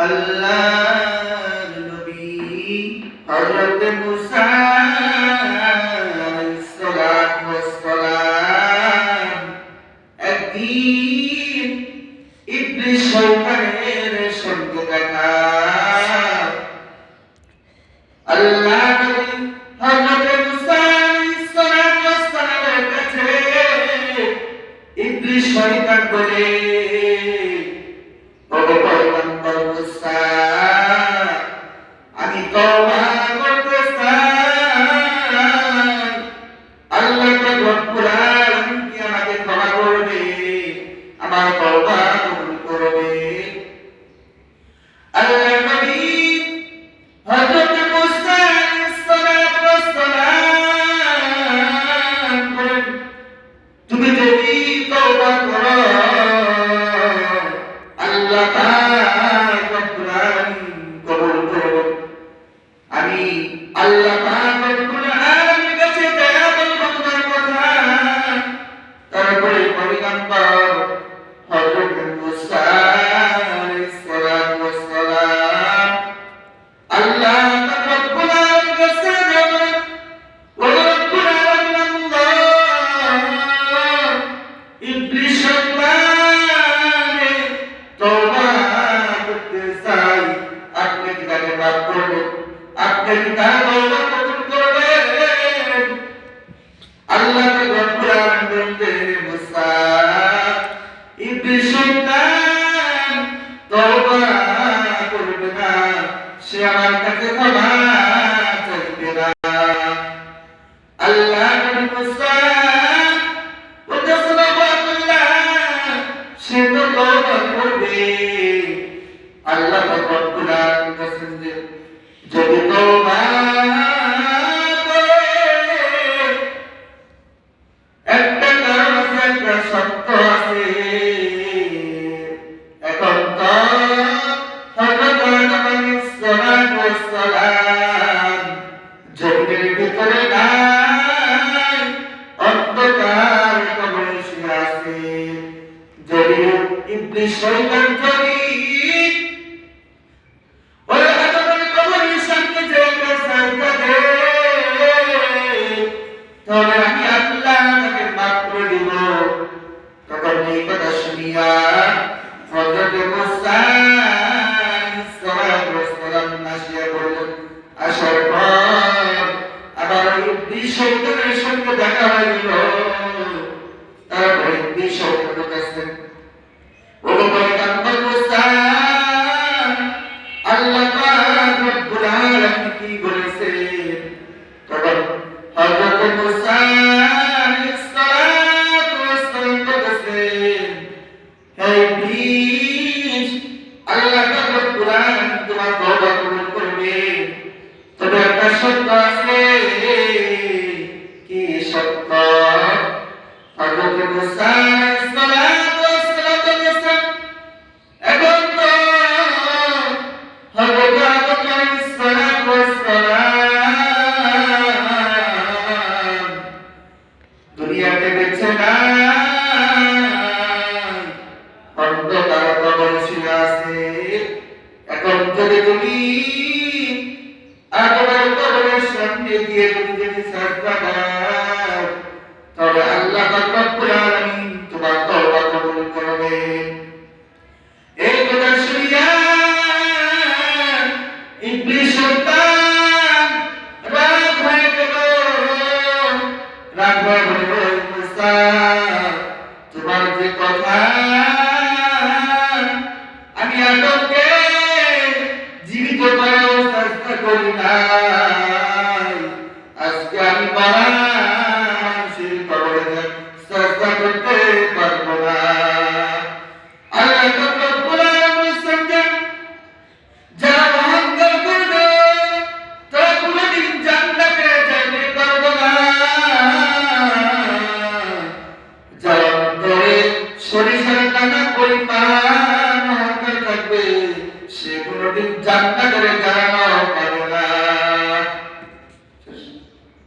আল্লাহর নবী হযরত মুসা আলাইহিস সালাতু ওয়াস সালাম একদিন ইবলিস শয়তানের সঙ্গে দেখা। আল্লাহ নবী হযরত মুসা আলাইহিস সালাতু ওয়াস সালামের কাছে ইবলিস শয়তান বলে, আমি তওবা করতে চাই, আল্লাহ রব্বুল আলামিন কি আমাকে ক্ষমা করবে, আমার তওবা কবুল করবে। আল্লাহ নবী হযরত মুসা আলাইহিস সালাতু ওয়াস সালাম বলেন, তুমি যদি তওবা করো আল্লাহ পাক রব্বুল আলামিন কবুল করবেন। আমি আল্লাহ পাক রব্বুল আলামিনের কাছে দয়া করব তোমার কথা। তারপরে পয়গম্বর হযরত মুসা আলাইহিস সালাতু ওয়াস সালাম আল্লাহ পাক রব্বুল আলামিনের কাছে বলেন, ও রব্বুল আলামিন আল্লাহ, ইবলিস শয়তানে তওবা করতে চাই, আপনি কি তাকে মাফ করবেন, আপনি কি তার তওবা কবুল করবেন। আল্লাহ রব্বুল আলামিন বলেন, মুসা, ইবলিস শয়তান তওবা করবে না, সে আমার কাছে ক্ষমা চাইবে না। আল্লাহ নবী মুসা সে তো তওবা করবে। আল্লাহ রব্বুল আলামিন বলেন যে যদি তওবা করে, একটা কারণ আছে, একটা শর্ত আছে। এখন তো হযরত আদম আলাইহিস সালাতু ওয়াস সালাম জমিনের ভিতরে নাই, অন্ধকার কবরে শুয়ে আছে। যদি ইবলিস শয়তান যদি ওই আদমের কবরের সামনে যে একটা সাজদা দেয়, তাহলে আমি আল্লাহ তাকে মাফ করে দিব। তখন এই কথা শুনিয়া হযরত মুসা আলাইহিস সালাতু ওয়াস সালাম আসিয়া বললেন, আসার পর আবার ইবলিস শয়তানের সঙ্গে দেখা হয়ে গেল। তারপরে ইবলিস শয়তানের কাছে, ও পয়গম্বর মুসা, আল্লাহ পাক রব্বুল আলামিন কি বলেছেন। তখন হযরত মুসা আলাইহিস সালাতু ওয়াস সালাম বলেছেন, হে ইবলিস, আল্লাহ পাক রব্বুল আলামিন তোমার তওবা কবুল করবে, তবে একটা শর্ত আছে। কি শর্ত? হযরত মুসা আলাইহিস সালাতু ওয়াস সালাম বলেছেন, এখন তো হযরত আদম আলাইহিস সালাতু ওয়াস সালাম দুনিয়াতে বেঁচে নাই, অন্ধকার কবরে শুয়ে আছে। এখন যদি তুমি আদমের কবরের সামনে গিয়ে তুমি যদি সাজদা দাও, তবে আল্লাহ পাক রব্বুল আলামিন তোমার তওবা কবুল করবেন। এই কথা শুনিয়া ইবলিস শয়তান রাগ হয়ে গেল। রাগ হয়ে বলল, মুসা, তোমার যে কথা, আমি আদমকে জীবিত করার চেষ্টা করি নাই, আজকে আমি মারা মানুষের কবরে চেষ্টা করতে